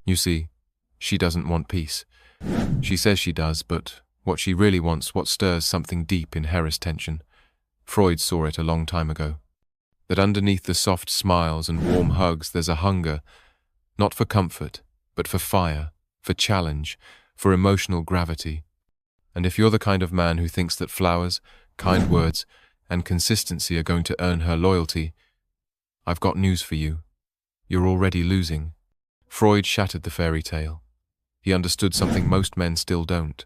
You see, she doesn't want peace. She says she does, but what she really wants, what stirs something deep in Hera's tension. Freud saw it a long time ago. That underneath the soft smiles and warm hugs there's a hunger, not for comfort, but for fire, for challenge, for emotional gravity. And if you're the kind of man who thinks that flowers, kind words, and consistency are going to earn her loyalty, I've got news for you. You're already losing. Freud shattered the fairy tale. He understood something most men still don't.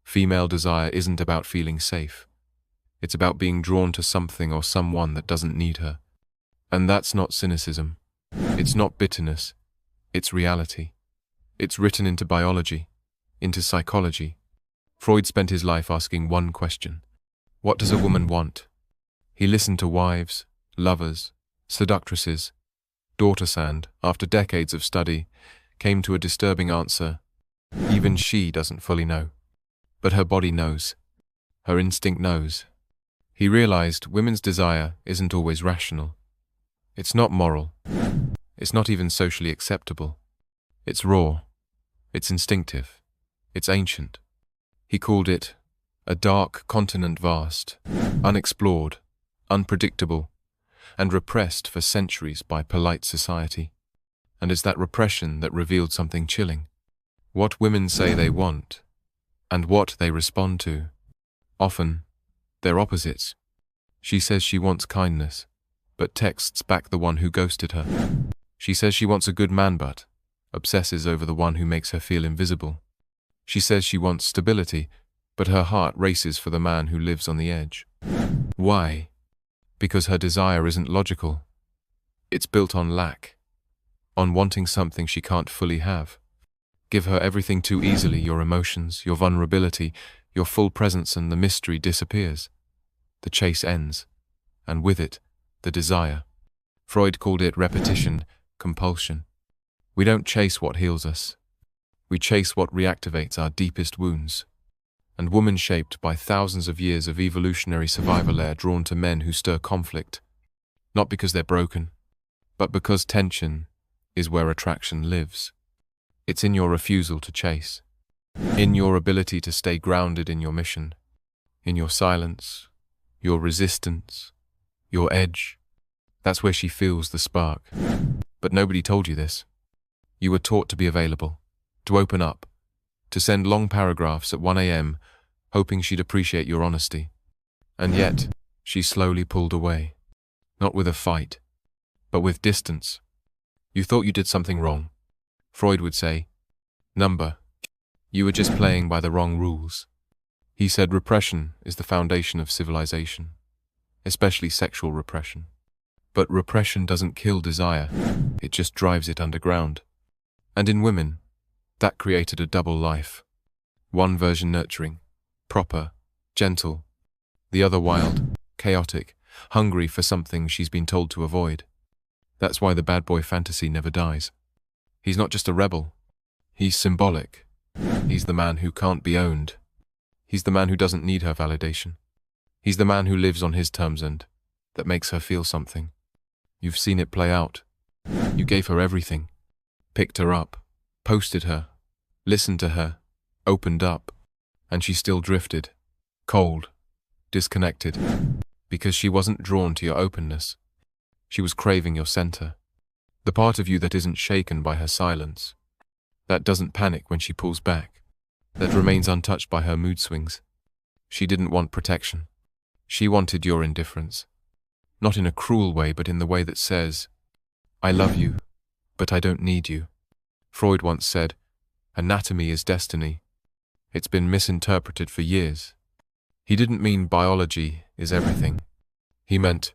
Female desire isn't about feeling safe. It's about being drawn to something or someone that doesn't need her. And that's not cynicism. It's not bitterness. It's reality. It's written into biology, into psychology. Freud spent his life asking one question. What does a woman want? He listened to wives, lovers, seductresses. Daughter Sand, after decades of study, came to a disturbing answer. Even she doesn't fully know. But her body knows. Her instinct knows. He realized women's desire isn't always rational. It's not moral. It's not even socially acceptable. It's raw. It's instinctive. It's ancient. He called it a dark continent vast, unexplored, unpredictable, and repressed for centuries by polite society. And it's that repression that revealed something chilling. What women say they want, and what they respond to. Often, they're opposites. She says she wants kindness, but texts back the one who ghosted her. She says she wants a good man but obsesses over the one who makes her feel invisible. She says she wants stability, but her heart races for the man who lives on the edge. Why? Because her desire isn't logical. It's built on lack, on wanting something she can't fully have. Give her everything too easily, your emotions, your vulnerability, your full presence, and the mystery disappears. The chase ends, and with it, the desire. Freud called it repetition, compulsion. We don't chase what heals us. We chase what reactivates our deepest wounds. And women shaped by thousands of years of evolutionary survival are drawn to men who stir conflict, not because they're broken, but because tension is where attraction lives. It's in your refusal to chase, in your ability to stay grounded in your mission, in your silence, your resistance, your edge. That's where she feels the spark. But nobody told you this. You were taught to be available, to open up, to send long paragraphs at 1 a.m., hoping she'd appreciate your honesty. And yet, she slowly pulled away, not with a fight, but with distance. You thought you did something wrong. Freud would say, "Number, you were just playing by the wrong rules." He said repression is the foundation of civilization, especially sexual repression. But repression doesn't kill desire, it just drives it underground. And in women, that created a double life. One version nurturing, proper, gentle. The other wild, chaotic, hungry for something she's been told to avoid. That's why the bad boy fantasy never dies. He's not just a rebel. He's symbolic. He's the man who can't be owned. He's the man who doesn't need her validation. He's the man who lives on his terms and that makes her feel something. You've seen it play out. You gave her everything. Picked her up, posted her, listened to her, opened up, and she still drifted, cold, disconnected, because she wasn't drawn to your openness. She was craving your center, the part of you that isn't shaken by her silence, that doesn't panic when she pulls back, that remains untouched by her mood swings. She didn't want protection. She wanted your indifference, not in a cruel way, but in the way that says, "I love you, but I don't need you." Freud once said, "Anatomy is destiny." It's been misinterpreted for years. He didn't mean biology is everything. He meant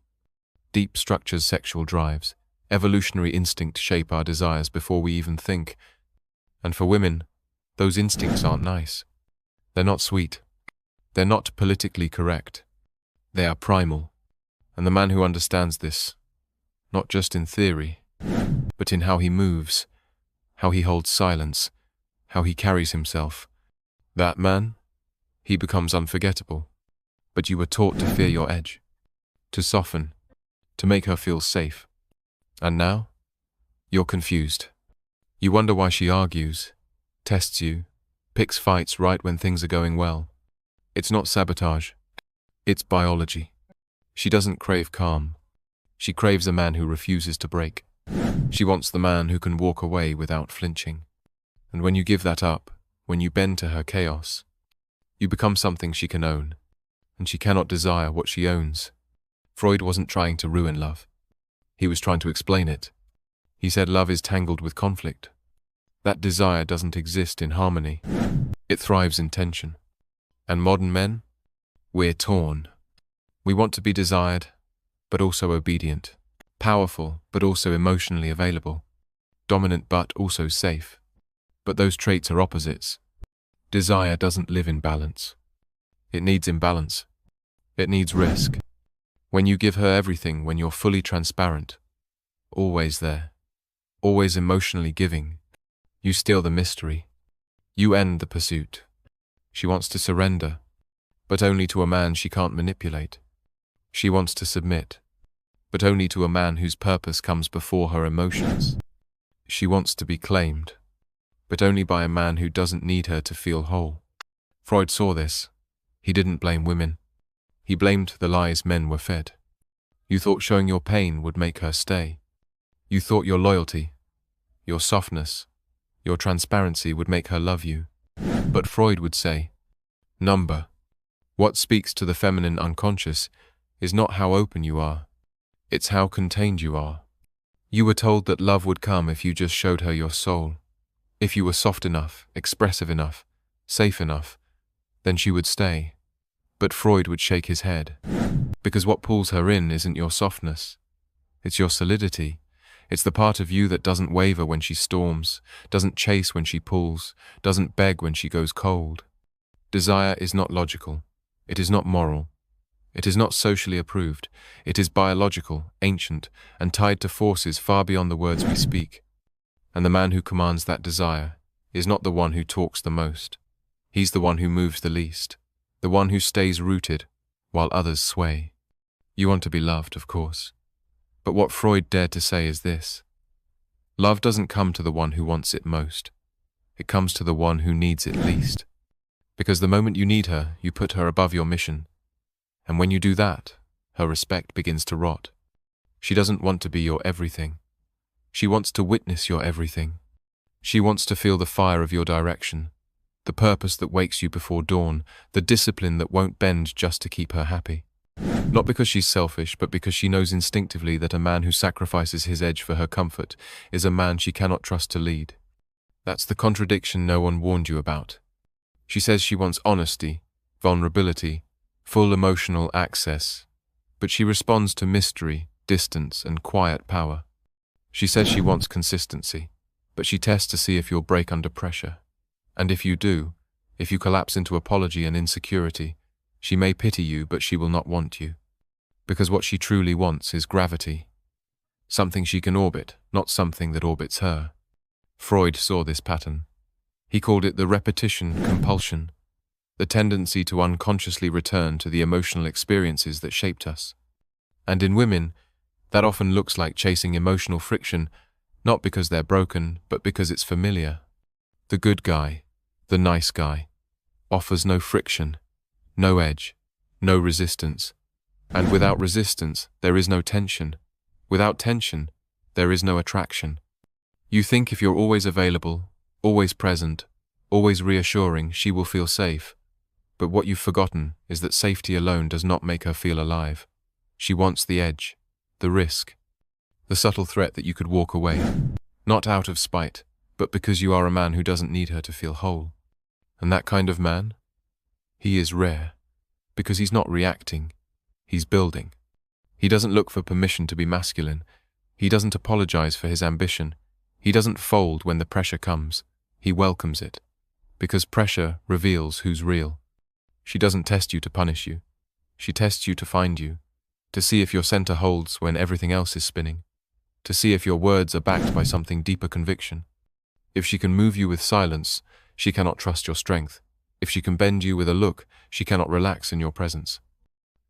deep structures, sexual drives, evolutionary instinct shape our desires before we even think. And for women, those instincts aren't nice. They're not sweet. They're not politically correct. They are primal. And the man who understands this, not just in theory, but in how he moves, how he holds silence, how he carries himself, that man, he becomes unforgettable. But you were taught to fear your edge, to soften, to make her feel safe. And now, you're confused. You wonder why she argues, tests you, picks fights right when things are going well. It's not sabotage. It's biology. She doesn't crave calm. She craves a man who refuses to break. She wants the man who can walk away without flinching. And when you give that up, when you bend to her chaos, you become something she can own, and she cannot desire what she owns. Freud wasn't trying to ruin love. He was trying to explain it. He said love is tangled with conflict. That desire doesn't exist in harmony. It thrives in tension. And modern men? We're torn. We want to be desired, but also obedient. Powerful, but also emotionally available. Dominant, but also safe. But those traits are opposites. Desire doesn't live in balance. It needs imbalance. It needs risk. When you give her everything, when you're fully transparent, always there, always emotionally giving, you steal the mystery. You end the pursuit. She wants to surrender, but only to a man she can't manipulate. She wants to submit, but only to a man whose purpose comes before her emotions. She wants to be claimed, but only by a man who doesn't need her to feel whole. Freud saw this. He didn't blame women. He blamed the lies men were fed. You thought showing your pain would make her stay. You thought your loyalty, your softness, your transparency would make her love you. But Freud would say, number. What speaks to the feminine unconscious is not how open you are. It's how contained you are. You were told that love would come if you just showed her your soul. If you were soft enough, expressive enough, safe enough, then she would stay. But Freud would shake his head. Because what pulls her in isn't your softness. It's your solidity. It's the part of you that doesn't waver when she storms, doesn't chase when she pulls, doesn't beg when she goes cold. Desire is not logical. It is not moral. It is not socially approved. It is biological, ancient, and tied to forces far beyond the words we speak. And the man who commands that desire is not the one who talks the most. He's the one who moves the least, the one who stays rooted while others sway. You want to be loved, of course. But what Freud dared to say is this: love doesn't come to the one who wants it most. It comes to the one who needs it least. Because the moment you need her, you put her above your mission. And when you do that, her respect begins to rot. She doesn't want to be your everything. She wants to witness your everything. She wants to feel the fire of your direction, the purpose that wakes you before dawn, the discipline that won't bend just to keep her happy. Not because she's selfish, but because she knows instinctively that a man who sacrifices his edge for her comfort is a man she cannot trust to lead. That's the contradiction no one warned you about. She says she wants honesty, vulnerability, full emotional access, but she responds to mystery, distance, and quiet power. She says she wants consistency, but she tests to see if you'll break under pressure. And if you do, if you collapse into apology and insecurity, she may pity you, but she will not want you. Because what she truly wants is gravity. Something she can orbit, not something that orbits her. Freud saw this pattern. He called it the repetition compulsion, the tendency to unconsciously return to the emotional experiences that shaped us. And in women, that often looks like chasing emotional friction, not because they're broken, but because it's familiar. The good guy, the nice guy, offers no friction, no edge, no resistance. And without resistance, there is no tension. Without tension, there is no attraction. You think if you're always available, always present, always reassuring, she will feel safe. But what you've forgotten is that safety alone does not make her feel alive. She wants the edge, the risk, the subtle threat that you could walk away, not out of spite, but because you are a man who doesn't need her to feel whole. And that kind of man? He is rare, because he's not reacting, he's building. He doesn't look for permission to be masculine. He doesn't apologize for his ambition. He doesn't fold when the pressure comes. He welcomes it, because pressure reveals who's real. She doesn't test you to punish you. She tests you to find you, to see if your center holds when everything else is spinning, to see if your words are backed by something deeper conviction. If she can move you with silence, she cannot trust your strength. If she can bend you with a look, she cannot relax in your presence.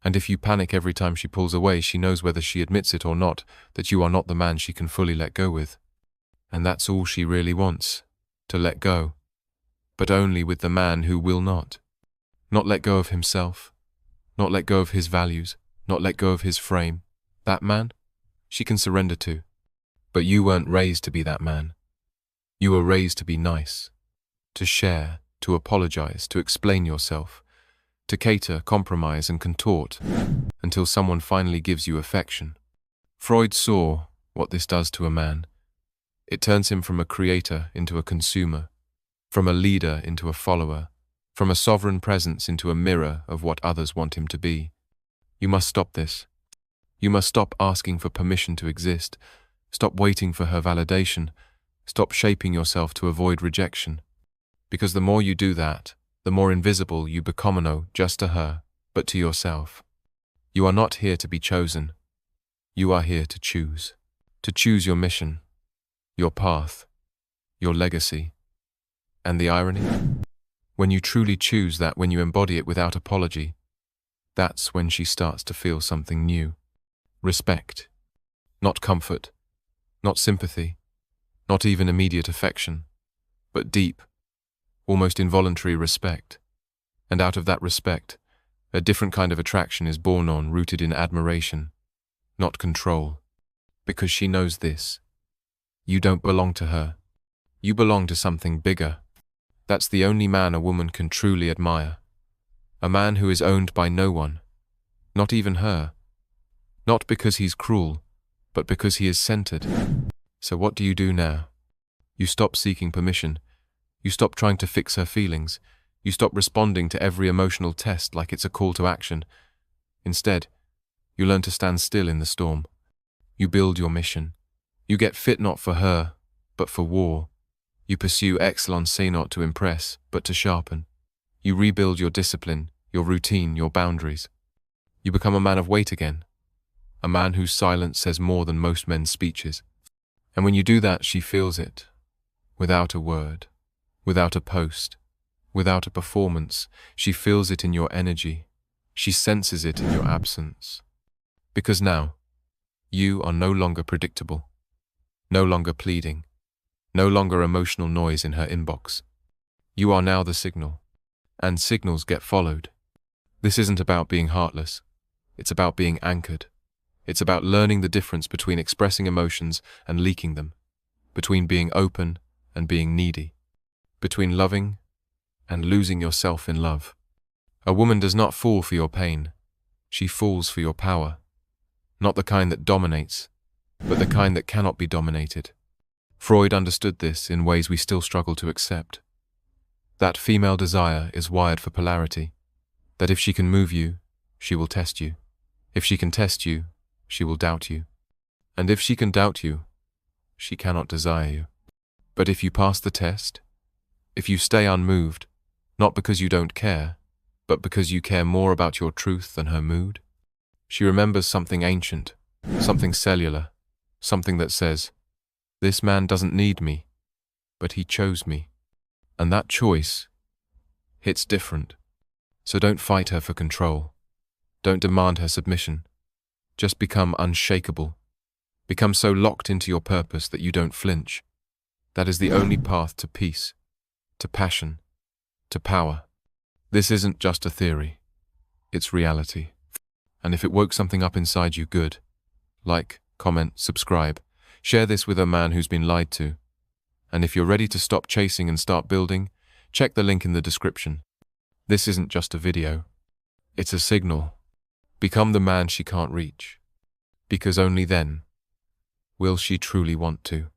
And if you panic every time she pulls away, she knows whether she admits it or not, that you are not the man she can fully let go with. And that's all she really wants, to let go. But only with the man who will not. Not let go of himself, not let go of his values, not let go of his frame. That man, she can surrender to. But you weren't raised to be that man. You were raised to be nice, to share, to apologize, to explain yourself, to cater, compromise, and contort until someone finally gives you affection. Freud saw what this does to a man. It turns him from a creator into a consumer, from a leader into a follower, from a sovereign presence into a mirror of what others want him to be. You must stop this. You must stop asking for permission to exist. Stop waiting for her validation. Stop shaping yourself to avoid rejection. Because the more you do that, the more invisible you become, not just to her, but to yourself. You are not here to be chosen. You are here to choose. To choose your mission, your path, your legacy. And the irony? When you truly choose that, when you embody it without apology, that's when she starts to feel something new. Respect. Not comfort, not sympathy, not even immediate affection, but deep, almost involuntary respect. And out of that respect, a different kind of attraction is born rooted in admiration, not control. Because she knows this. You don't belong to her. You belong to something bigger. That's the only man a woman can truly admire. A man who is owned by no one, not even her. Not because he's cruel, but because he is centered. So what do you do now? You stop seeking permission. You stop trying to fix her feelings. You stop responding to every emotional test like it's a call to action. Instead, you learn to stand still in the storm. You build your mission. You get fit not for her, but for war. You pursue excellence not to impress, but to sharpen. You rebuild your discipline, your routine, your boundaries. You become a man of weight again. A man whose silence says more than most men's speeches. And when you do that, she feels it. Without a word, without a post, without a performance, she feels it in your energy. She senses it in your absence. Because now, you are no longer predictable, no longer pleading, no longer emotional noise in her inbox. You are now the signal, and signals get followed. This isn't about being heartless. It's about being anchored. It's about learning the difference between expressing emotions and leaking them, between being open and being needy, between loving and losing yourself in love. A woman does not fall for your pain. She falls for your power. Not the kind that dominates, but the kind that cannot be dominated. Freud understood this in ways we still struggle to accept. That female desire is wired for polarity. That if she can move you, she will test you. If she can test you, she will doubt you. And if she can doubt you, she cannot desire you. But if you pass the test, if you stay unmoved, not because you don't care, but because you care more about your truth than her mood, she remembers something ancient, something cellular, something that says, this man doesn't need me, but he chose me. And that choice hits different. So don't fight her for control. Don't demand her submission. Just become unshakable. Become so locked into your purpose that you don't flinch. That is the only path to peace, to passion, to power. This isn't just a theory. It's reality. And if it woke something up inside you, good. Like, comment, subscribe. Share this with a man who's been lied to. And if you're ready to stop chasing and start building, check the link in the description. This isn't just a video. It's a signal. Become the man she can't reach. Because only then will she truly want to.